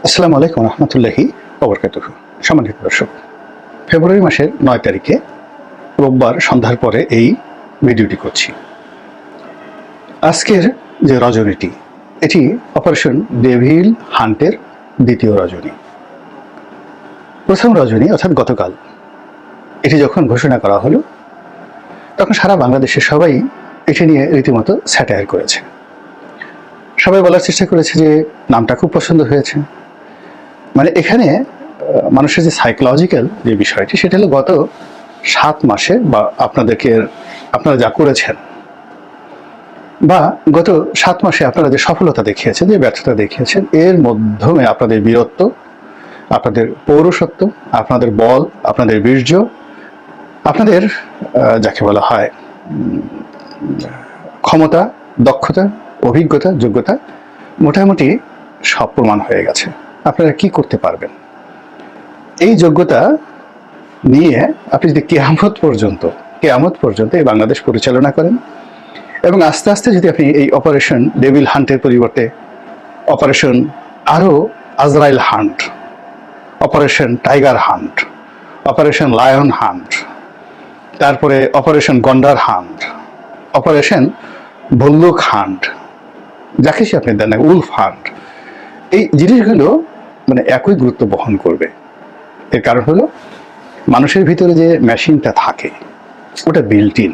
আসসালামু আলাইকুম রহমতুল্লাহি ওবরকাতুহু। সম্মানিত দর্শক, ফেব্রুয়ারি মাসের 9 তারিখে রোববার সন্ধ্যার পরে এই ভিডিওটি করছি। আজকের যে রজনীটি, এটি অপারেশন ডেভিল হান্টের দ্বিতীয় রজনী। প্রথম রজনী অর্থাৎ গতকাল এটি যখন ঘোষণা করা হলো, তখন সারা বাংলাদেশের সবাই এটি নিয়ে রীতিমতো স্যাটায়ার করেছে। সবাই বলার চেষ্টা করেছে যে নামটা খুব পছন্দ হয়েছে। মানে এখানে মানুষের যে সাইকোলজিক্যাল যে বিষয়টি, সেটা হলো গত 7 মাসে বা আপনারা যা করেছেন, বা গত 7 মাসে আপনারা যে সফলতা দেখিয়েছেন, যে ব্যর্থতা দেখিয়েছেন, এর মাধ্যমে আপনাদের বীরত্ব, আপনাদের পৌরুষত্ব, আপনাদের বল, আপনাদের বীর্য, আপনাদের যাকে বলা হয় ক্ষমতা, দক্ষতা, অভিজ্ঞতা, যোগ্যতা, মোটামুটি সব প্রমাণ হয়ে গেছে। আপনারা কি করতে পারবেন, এই যোগ্যতা নিয়ে আপনি যদি কেয়ামত পর্যন্ত এই বাংলাদেশ পরিচালনা করেন, এবং আস্তে আস্তে যদি আপনি এই অপারেশন ডেভিল হান্টের পরিবর্তে অপারেশন আরো আজরাইল hunt, operation tiger hunt, operation lion hunt, তারপরে অপারেশন গন্ডার হান্ট, অপারেশন ভল্লুক হান্ট, যাকে সে আপনি দেন না, উলফ হান্ট, এই জিনিসগুলো মানে একই গুরুত্ব বহন করবে। এর কারণ হলো মানুষের ভিতরে যে মেশিনটা থাকে, ওটা বিল্ট ইন।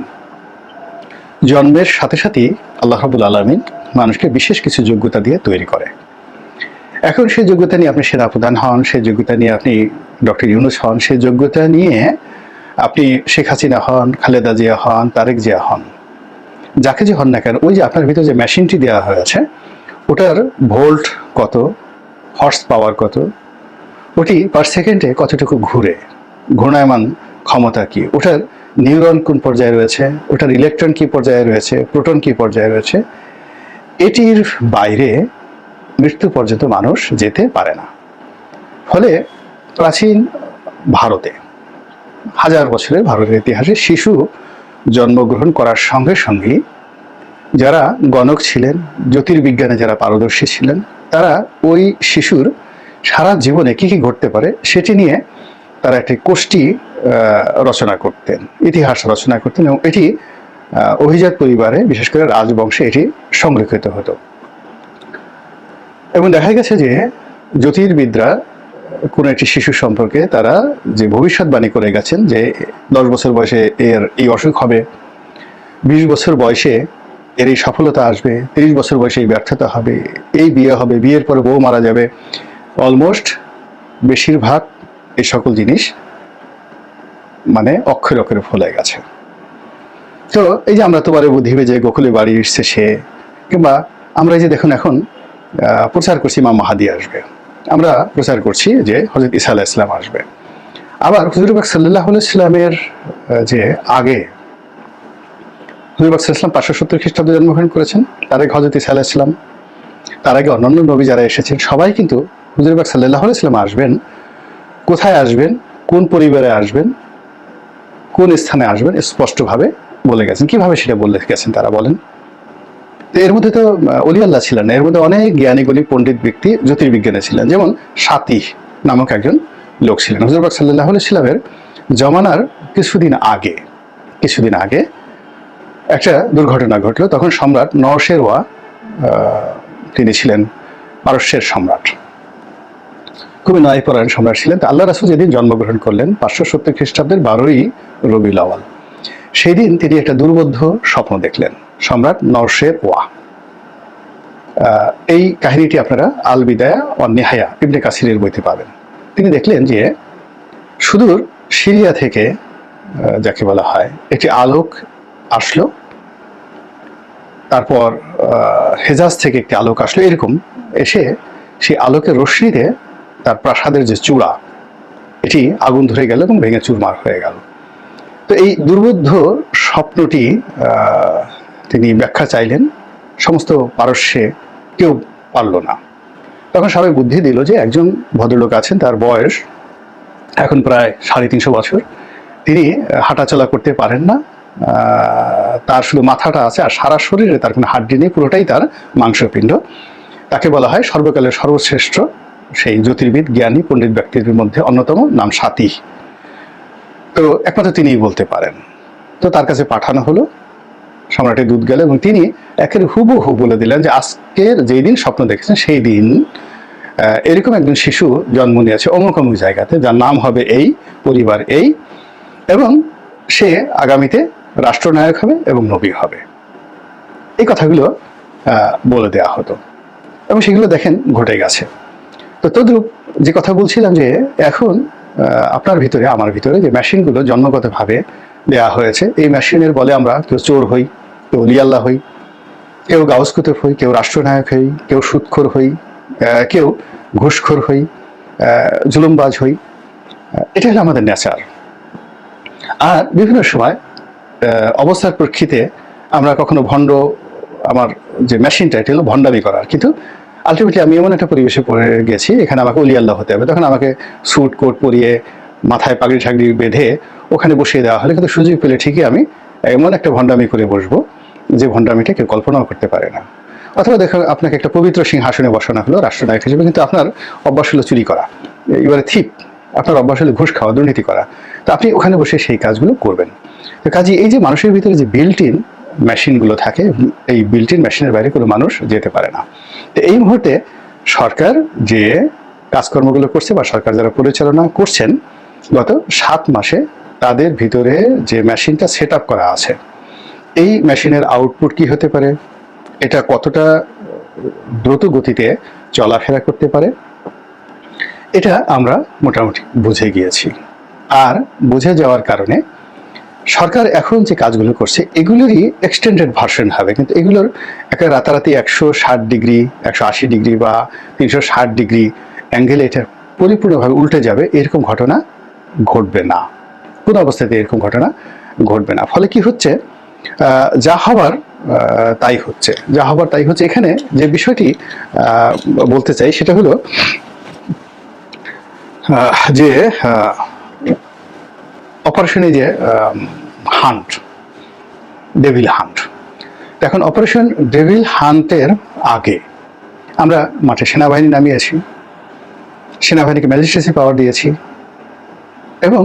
জন্মের সাথে সাথেই আল্লাহ রাব্বুল আলামিন মানুষকে বিশেষ কিছু যোগ্যতা দিয়ে তৈরি করে। এখন সেই যোগ্যতা নিয়ে আপনি সেনাপ্রধান হন, সেই যোগ্যতা নিয়ে আপনি ডক্টর ইউনূস হন, সেই যোগ্যতা নিয়ে আপনি শেখ হাসিনা হন, খালেদা জিয়া হন, তারেক জিয়া হন, যাকে যে হন না কেন, ওই যে আপনার ভিতরে যে মেশিনটি দেওয়া হয়েছে, ওটার ভোল্ট কত, হর্স পাওয়ার কত, ওটি পার সেকেন্ডে কতটুকু ঘুরে, ঘূর্ণায়মান ক্ষমতা কি, ওটার নিউরন কোন পর্যায়ে রয়েছে, ওটার ইলেকট্রন কি পর্যায়ে রয়েছে, প্রোটন কি পর্যায়ে রয়েছে, এটির বাইরে মৃত্যু পর্যন্ত মানুষ যেতে পারে না। ফলে প্রাচীন ভারতে, হাজার বছরের ভারতের ইতিহাসে শিশু জন্মগ্রহণ করার সঙ্গে সঙ্গেই যারা গণক ছিলেন, জ্যোতির্বিজ্ঞানে যারা পারদর্শী ছিলেন, তারা ওই শিশুর সারা জীবনে কি কি ঘটতে পারে সেটি নিয়ে তারা একটি কোষ্ঠী রচনা করতেন, ইতিহাস রচনা করতেন, এবং এটি অভিজাত পরিবারে, বিশেষ করে রাজবংশে এটি সংরক্ষিত হতো। এবং দেখা গেছে যে জ্যোতির্বিদরা কোনো একটি শিশু সম্পর্কে তারা যে ভবিষ্যৎবাণী করে গেছেন যে 10 বছর বয়সে এর এই অসুখ হবে, 20 বছর বয়সে এর এই সফলতা আসবে, 30 বছর বয়সে এই ব্যর্থতা হবে, এই বিয়ে হবে, বিয়ের পরে বউ মারা যাবে, অলমোস্ট বেশিরভাগ এই সকল জিনিস মানে অক্ষরে অক্ষরে ফলে গেছে। তো এই যে আমরা তোমার বুদ্ধিবে যে গোকুলে বাড়ি এসছে সে, কিংবা আমরা এই যে দেখুন এখন প্রচার করছি ইমাম মাহাদি আসবে, আমরা প্রচার করছি যে হযরত ঈসা আলাইহিস সালাম আসবে। আবার হুজুর পাক সাল্লাল্লাহু আলাইহি সাল্লামের যে আগে হুজুর পাক সাল্লাল্লাহু আলাইহি সাল্লাম 570 খ্রিস্টাব্দে জন্মগ্রহণ করেছেন, তার আগে হযরত ঈসা আলাইহিস সালাম, তার আগে অন্যান্য নবী যারা এসেছেন সবাই কিন্তু হুজুর পাক সাল্লাল্লাহু আলাইহি সাল্লাম আসবেন, কোথায় আসবেন, কোন পরিবারে আসবেন, কোন স্থানে আসবেন স্পষ্টভাবে বলে গেছেন। কিভাবে সেটা বলে গেছেন তারা বলেন? এর মধ্যে তো অলি আল্লাহ ছিলেন না, এর মধ্যে অনেক জ্ঞানী গুণী পণ্ডিত ব্যক্তি জ্যোতির্বিজ্ঞানে ছিলেন। যেমন সাতিহ নামক একজন লোক ছিলেন। হুজুর পাক সাল্লাল্লাহু আলাইহি সাল্লামের জমানার কিছুদিন আগে একটা দুর্ঘটনা ঘটলো। তখন সম্রাট নরশেরওয়া, তিনি ছিলেন পারস্যের সম্রাট, খুবই ন্যায়পরায়ণ সম্রাট ছিলেন। তো আল্লাহ রাসূল যেদিন জন্মগ্রহণ করলেন 570 খ্রিস্টাব্দের 12ই রবিউল আউয়াল, সেই দিন তিনি একটা দুর্বোধ্য স্বপ্ন দেখলেন, সম্রাট নরশেরওয়া। এই কাহিনীটি আপনারা আল বিদায়া ওয়ান নিহায়া ইবনে কাসিরের বইতে পাবেন। তিনি দেখলেন যে সুদূর সিরিয়া থেকে, যাকে বলা হয়, একটি আলোক আসলো, তারপর হেজাজ থেকে একটি আলোক আসলো, এরকম এসে সেই আলোকের রশ্মিতে তার প্রাসাদের যে চূড়া, এটি আগুন ধরে গেল এবং ভেঙে চুরমার হয়ে গেল। তো এই দুর্বোধ্য স্বপ্নটি তিনি ব্যাখ্যা চাইলেন, সমস্ত পারস্যে কেউ পারল না। তখন সবাই বুদ্ধি দিল যে একজন ভদ্রলোক আছেন, তার বয়স এখন প্রায় 350 বছর, তিনি হাঁটাচলা করতে পারেন না, তার শুধু মাথাটা আছে আর সারা শরীরে তার কোনো হাড্ডি নেই, পুরোটাই তার মাংসপিণ্ড। তাকে বলা হয় সর্বকালের সর্বশ্রেষ্ঠ সেই জ্যোতির্বিদ জ্ঞানী পণ্ডিত ব্যক্তিদের মধ্যে অন্যতম, নাম সাতি। তো একমাত্র তিনিই বলতে পারেন। তো তার কাছে পাঠানো হলো, সম্রাটের দূত গেল এবং তিনি একেবারে হুবহু বলে দিলেন যে আজকের যেই দিন স্বপ্ন দেখেছেন সেই দিন এরকম একজন শিশু জন্ম নিয়েছে অমুক অমুক জায়গাতে, যার নাম হবে এই, পরিবার এই, এবং সে আগামীতে রাষ্ট্রনায়ক হবে এবং নবী হবে। এই কথাগুলো বলে দেওয়া হতো এবং সেগুলো দেখেন ঘটে গেছে। তো তদ্রূপ যে কথা বলছিলাম যে এখন আপনার ভিতরে আমার ভিতরে যে মেশিনগুলো জন্মগতভাবে দেয়া হয়েছে, এই মেশিনের বলে আমরা কেউ চোর হই, কেউ লিয়াল্লাহ হই, কেউ গাউস কুতুব হই, কেউ রাষ্ট্রনায়ক হই, কেউ সুদখোর হই, কেউ ঘুষখোর হই, জুলুমবাজ হই। এটা হলো আমাদের নেচার। আর বিভিন্ন সময় অবস্থার প্রেক্ষিতে আমরা কখনো ভণ্ড, আমার যে মেশিনটা এটা হলো ভণ্ডামি করার, কিন্তু আলটিমেটলি আমি এমন একটা পরিবেশে পড়ে গেছি, এখানে আমাকে অলি আল্লাহ হতে হবে, তখন আমাকে স্যুট কোট পরিয়ে মাথায় পাগড়ি ঠাগড়ি বেঁধে ওখানে বসিয়ে দেওয়া হলে কিন্তু সুযোগ পেলে ঠিকই আমি এমন একটা ভণ্ডামি করে বসবো যে ভণ্ডামিটা কেউ কল্পনাও করতে পারে না। অথবা দেখো আপনাকে একটা পবিত্র সিংহাসনে বসানো হলো রাষ্ট্রনায়ক হিসেবে, কিন্তু আপনার অভ্যাস হলো চুরি করা, এবারে থিপ, আপনার অভ্যাস হলো ঘুষ খাওয়া, দুর্নীতি করা। তো আপনি ওখানে বসে সেই কাজগুলো করবেন। তো কাজে এই যে মানুষের ভিতরে যে বিল্ট ইন মেশিনগুলো থাকে, এই বিল্ট ইন মেশিনের বাইরে কোনো মানুষ যেতে পারে না। তো এই মুহূর্তে সরকার যে কাজকর্মগুলো করছে বা সরকার যারা পরিচালনা করছেন গত 7 মাসে, তাদের ভিতরে যে মেশিনটা সেট আপ করা আছে, এই মেশিনের আউটপুট কি হতে পারে, এটা কতটা দ্রুত গতিতে চলাফেরা করতে পারে, এটা আমরা মোটামুটি বুঝে গিয়েছি। আর বুঝে যাওয়ার কারণে সরকার এখন যে কাজগুলো করছে এগুলোরই এক্সটেন্ডেড ভার্সন হবে, কিন্তু এগুলোর একটা রাতারাতি 160 ডিগ্রি 180 ডিগ্রি বা 360 ডিগ্রি অ্যাঙ্গেলে এটা পরিপূর্ণভাবে উল্টে যাবে, এরকম ঘটনা ঘটবে না, কোনো অবস্থাতে এরকম ঘটনা ঘটবে না। ফলে কি হচ্ছে, যা হবার তাই হচ্ছে, যা হবার তাই হচ্ছে। এখানে যে বিষয়টি বলতে চাই সেটা হলো যে অপারেশনে যে হান্ট, ডেভিল হান্ট, এখন অপারেশন ডেভিল হান্টের আগে আমরা মাঠে সেনাবাহিনী নামিয়েছি, সেনাবাহিনীকে ম্যাজিস্ট্রেসি পাওয়ার দিয়েছি, এবং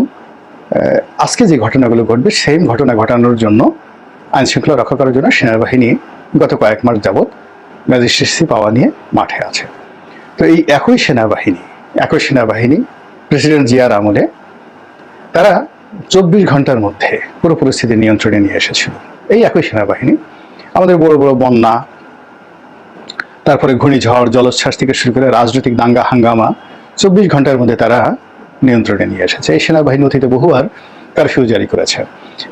আজকে যে ঘটনাগুলো ঘটবে সেম ঘটনা ঘটানোর জন্য, আইন শৃঙ্খলা রক্ষা করার জন্য সেনাবাহিনী গত কয়েক মাস যাবৎ ম্যাজিস্ট্রেসি পাওয়া নিয়ে মাঠে আছে। তো এই একই সেনাবাহিনী প্রেসিডেন্ট জিয়ার আমলে তারা 24 ঘন্টার মধ্যে পুরো পরিস্থিতি নিয়ন্ত্রণে নিয়ে এসেছিল। এই একই সেনাবাহিনী আমাদের বড় বড় বন্যা, তারপরে ঘূর্ণিঝড়, জলোচ্ছ্বাস থেকে শুরু করে রাজনৈতিক দাঙ্গা হাঙ্গামা 24 ঘন্টার মধ্যে তারা নিয়ন্ত্রণে নিয়ে এসেছে। এই সেনাবাহিনী অতীতে বহুবার কারফিউ জারি করেছে,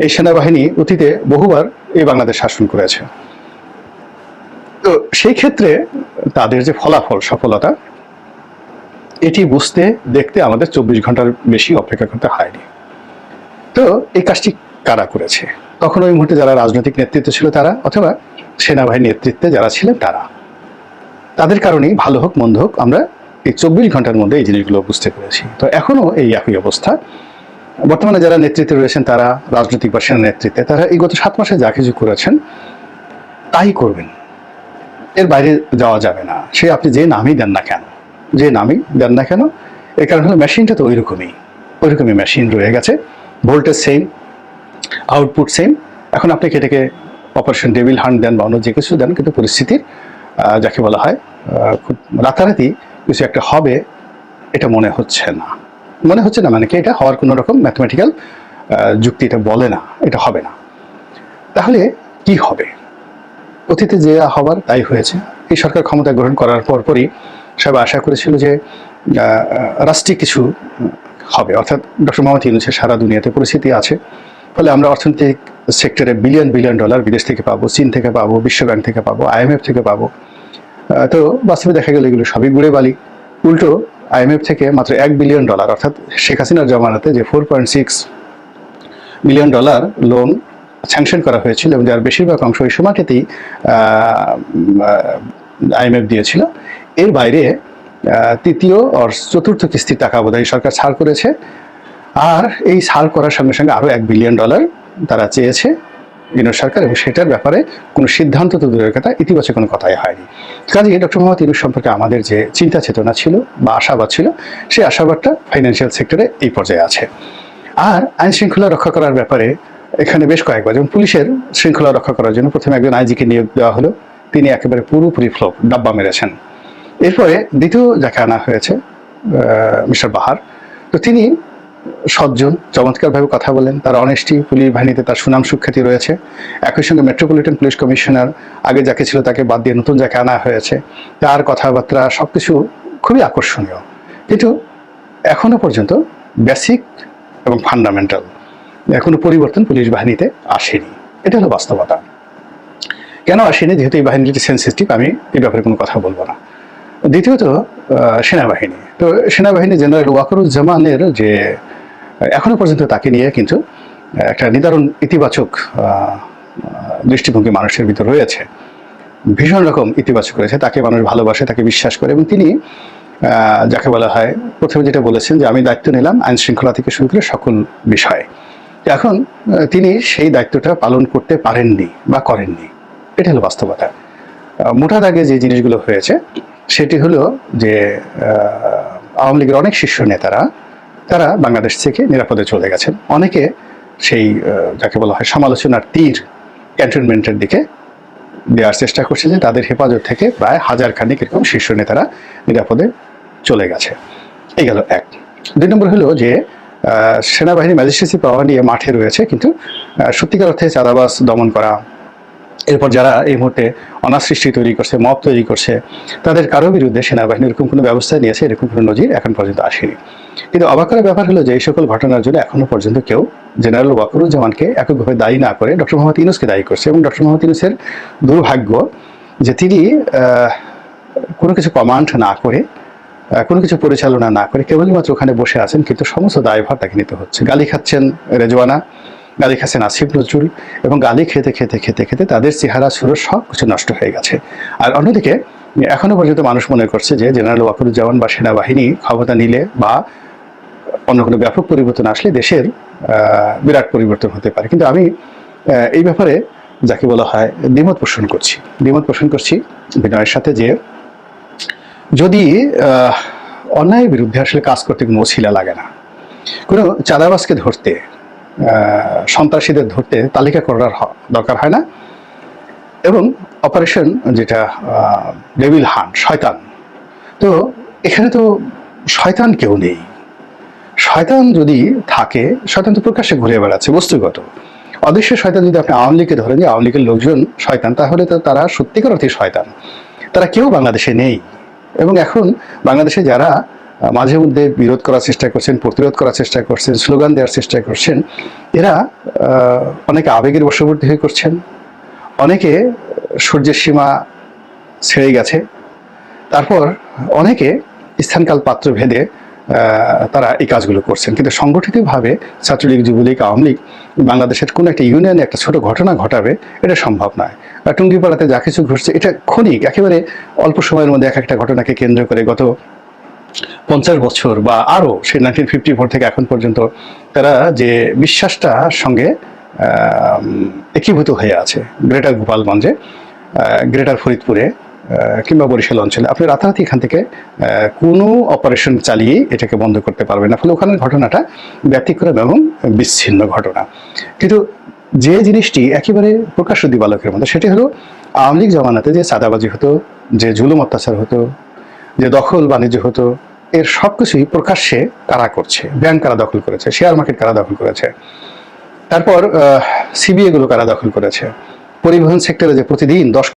এই সেনাবাহিনী অতীতে বহুবার এই বাংলাদেশ শাসন করেছে। তো সেই ক্ষেত্রে তাদের যে ফলাফল, সফলতা, এটি বুঝতে দেখতে আমাদের 24 ঘন্টার বেশি অপেক্ষা করতে হয়নি। তো এই কাজটি কারা করেছে, তখন ওই মুহূর্তে যারা রাজনৈতিক নেতৃত্ব ছিল তারা, অথবা সেনাবাহিনীর নেতৃত্বে যারা ছিলেন তারা, তাদের কারণেই ভালো হোক মন্দ হোক আমরা এই 24 ঘন্টার মধ্যে এই জিনিসগুলো বুঝতে পেরেছি। তো এখনো এই একই অবস্থা। বর্তমানে যারা নেতৃত্বে রয়েছেন তারা, রাজনৈতিক বা সেনা নেতৃত্বে, তারা এই গত 7 মাসে যা কিছু করেছেন তাই করবেন, এর বাইরে যাওয়া যাবে না। সে আপনি যে নামই দেন না কেন, এর কারণ হলো মেশিনটা তো ওইরকমই মেশিন রয়ে গেছে, ভোল্টেজ সেম, আউটপুট সেম। এখন আপনি এটাকে অপারেশন ডেভিল হান্ট দেন বা অন্য যে কিছু দেন, কিন্তু পরিস্থিতির যাকে বলা হয় খুব রাতারাতি কিছু একটা হবে এটা মনে হচ্ছে না। মানে কি, এটা হওয়ার কোনো রকম ম্যাথমেটিক্যাল যুক্তি এটা বলে না, এটা হবে না। তাহলে কি হবে? অতীতে যে হবার তাই হয়েছে। এই সরকার ক্ষমতা গ্রহণ করার পরপরই সবাই আশা করেছিল যে রাষ্ট্রিক কিছু হবে, অর্থাৎ ডক্টর মোহাম্মদ ইউনূসের সারা দুনিয়াতে পরিস্থিতি আছে, ফলে আমরা অর্থনৈতিক সেক্টরে বিলিয়ন ডলার বিদেশ থেকে পাবো, চীন থেকে পাবো, বিশ্বব্যাংক থেকে পাবো, IMF থেকে পাবো। তো বাস্তবে দেখা গেল এগুলো সবই গুড়ে বালি। উল্টো IMF থেকে মাত্র $1 বিলিয়ন, অর্থাৎ শেখ হাসিনার জমানাতে যে $4.6 বিলিয়ন লোন স্যাংশন করা হয়েছিল এবং যার বেশিরভাগ অংশ ওই সময়টাতেই IMF দিয়েছিল, এর বাইরে তৃতীয় আর চতুর্থ কিস্তির টাকা বোধহয় সরকার ছাড় করেছে। আর এই ছাড় করার সঙ্গে সঙ্গে আরো $1 বিলিয়ন তারা চেয়েছে ইউনূস সরকার, এবং সেটার ব্যাপারে কোনো সিদ্ধান্ত তো দূরের কথা, ইতিবাচক কোনো কথাই হয়নি। কাজেই ডক্টর মোহাম্মদ ইউনূস সম্পর্কে আমাদের যে চিন্তা চেতনা ছিল বা আশাবাদ ছিল, সেই আশাবাদটা ফাইন্যান্সিয়াল সেক্টরে এই পর্যায়ে আছে। আর আইন শৃঙ্খলা রক্ষা করার ব্যাপারে এখানে বেশ কয়েকবার, যেমন পুলিশের শৃঙ্খলা রক্ষা করার জন্য প্রথমে একজন আইজিকে নিয়োগ দেওয়া হলো, তিনি একেবারে পুরোপুরি ফ্লপ, ডাব্বা মেরেছেন। এরপরে দ্বিতীয় যাকে আনা হয়েছে মিস্টার বাহার, তো তিনি সজ্জন, চমৎকারভাবে কথা বলেন, তার অনেস্টি, পুলিশ বাহিনীতে তার সুনাম সুখ্যাতি রয়েছে। একই সঙ্গে মেট্রোপলিটন পুলিশ কমিশনার আগে যাকে ছিল তাকে বাদ দিয়ে নতুন যাকে আনা হয়েছে, তার কথাবার্তা সবকিছু খুবই আকর্ষণীয়। কিন্তু এখনো পর্যন্ত বেসিক এবং ফান্ডামেন্টাল কোনো পরিবর্তন পুলিশ বাহিনীতে আসেনি। এটা হলো বাস্তবতা। কেন আসেনি? যেহেতু এই বাহিনীটি সেন্সিটিভ, আমি এই ব্যাপারে কোনো কথা বলবো না। দ্বিতীয়ত সেনাবাহিনী, তো সেনাবাহিনী জেনারেল ওয়াকারুজ্জামানের যে এখনো পর্যন্ত তাকে নিয়ে কিন্তু একটা নিদারুণ ইতিবাচক দৃষ্টিভঙ্গি মানুষের ভিতর রয়েছে, ভীষণ রকম ইতিবাচক রয়েছে। তাকে মানুষ ভালোবাসে, তাকে বিশ্বাস করে, এবং তিনি যাকে বলা হয়, প্রথমে যেটা বলেছেন যে আমি দায়িত্ব নিলাম আইন শৃঙ্খলা থেকে শুরু করে সকল বিষয়ে। এখন তিনি সেই দায়িত্বটা পালন করতে পারেননি বা করেননি, এটা হলো বাস্তবতা। মোটা দাগে যে জিনিসগুলো হয়েছে সেটি হলো যে আওয়ামী লীগের অনেক শীর্ষ নেতারা তারা বাংলাদেশ থেকে নিরাপদে চলে গেছেন। অনেকে সেই যাকে বলা হয় সমালোচনার তীর ক্যান্টনমেন্টের দিকে দেওয়ার চেষ্টা করছে, যে তাদের হেফাজত থেকে প্রায় 1000 খানেক এরকম শীর্ষ নেতারা নিরাপদে চলে গেছে। এই গেল এক। 2 নম্বর হলো যে সেনাবাহিনী ম্যাজিস্ট্রেসি পাওয়ার নিয়ে মাঠে রয়েছে, কিন্তু সত্যিকার অর্থে চাঁদাবাজ দমন করা, এরপর যারা এই মুহূর্তে অনাসৃষ্টি তৈরি করছে, মব তৈরি করছে, তাদের কারো বিরুদ্ধে সেনাবাহিনী এরকম কোনো ব্যবস্থা নিয়েছে, এরকম কোনো নজির এখন পর্যন্ত আসেনি। কিন্তু অবাক করার ব্যাপার হলো যে এই সকল ঘটনার জন্য এখনো পর্যন্ত কেউ জেনারেল ওয়াকারুজ্জামানকে এককভাবে দায়ী না করে ডক্টর মোহাম্মদ ইউনূসকে দায়ী করছে। এবং ডক্টর মোহাম্মদ ইউনূসের দুর্ভাগ্য যে তিনি কোনো কিছু কমান্ড না করে, কোনো কিছু পরিচালনা না করে কেবলমাত্র ওখানে বসে আছেন, কিন্তু সমস্ত দায়ভার তাকে নিতে হচ্ছে। গালি খাচ্ছেন রেজওয়ানা, গালি খাচ্ছেন আসিফ নজরুল, এবং গালি খেতে খেতে খেতে খেতে তাদের চেহারা সুর সব কিছু নষ্ট হয়ে গেছে। আর অন্যদিকে এখনো পর্যন্ত মানুষ মনে করছে যে জেনারেল ওয়াকারুজ্জামান বা সেনাবাহিনী ক্ষমতা নিলে বা অন্য কোনো ব্যাপক পরিবর্তন আসলে দেশের বিরাট পরিবর্তন হতে পারে। কিন্তু আমি এই ব্যাপারে যাকে বলা হয় দ্বিমত পোষণ করছি বিনয়ের সাথে, যে যদি অন্যায়ের বিরুদ্ধে আসলে কাজ করতে কোনো ওসিলা লাগে না, কোনো চাঁদাবাজকে ধরতে, সন্ত্রাসীদের ধরতে তালিকা করার দরকার হয় না, এবং অপারেশন যেটা ডেভিল হান্ট, শয়তান, তো এখানে তো শয়তান কেউ নেই। শয়তান যদি থাকে, শয়তান তো প্রকাশ্যে ঘুরে বেড়াচ্ছে, বস্তুগত। অদৃশ্য শয়তান যদি আপনি আওয়ামী লীগকে ধরেন যে আওয়ামী লীগের লোকজন শয়তান, তাহলে তো তারা সত্যিকার অর্থে শয়তান। তারা কেউ বাংলাদেশে নেই। এবং এখন বাংলাদেশে যারা মাঝে মধ্যে বিরোধ করার চেষ্টা করছেন, প্রতিরোধ করার চেষ্টা করছেন, স্লোগান দেওয়ার চেষ্টা করছেন, এরা অনেকে আবেগের বশবর্তী হয়ে করছেন, অনেকে সূর্যের সীমা ছেড়ে গেছে, তারপর অনেকে স্থানকাল পাত্র ভেদে তারা এই কাজগুলো করছেন। কিন্তু সংগঠিতভাবে ছাত্রলীগ, যুবলীগ, আওয়ামী লীগ বাংলাদেশের কোনো একটা ইউনিয়নে একটা ছোট ঘটনা ঘটাবে, এটা সম্ভব নয়। টুঙ্গিপাড়াতে যা কিছু ঘটছে এটা ক্ষণিক, একেবারে অল্প সময়ের মধ্যে একটা ঘটনাকে কেন্দ্র করে গত 50 বছর বা আরও, সেই 1954 থেকে এখন পর্যন্ত তারা যে বিশ্বাসটার সঙ্গে একীভূত হয়ে আছে, গ্রেটার গোপালগঞ্জে, গ্রেটার ফরিদপুরে কিংবা বরিশাল অঞ্চলে, আপনি রাতারাতি এখান থেকে কোনো অপারেশন চালিয়ে এটাকে বন্ধ করতে পারবেন না। ফলে ওখানের ঘটনাটা ব্যতিক্রম এবং বিচ্ছিন্ন ঘটনা। কিন্তু যে জিনিসটি একেবারে প্রকাশ্য দিবালোকের মধ্যে, সেটি হলো আওয়ামী লীগ জমানাতে যে চাঁদাবাজি হতো, যে জুলুম অত্যাচার হতো, যে দখল বাণিজ্য হতো, এর সব কিছুই প্রকাশ্যে কারা করছে। ব্যাংক কারা দখল করেছে, শেয়ার মার্কেট কারা দখল করেছে, তারপর সিবিএ গুলো কারা দখল করেছে, পরিবহন সেক্টরে যে প্রতিদিন 10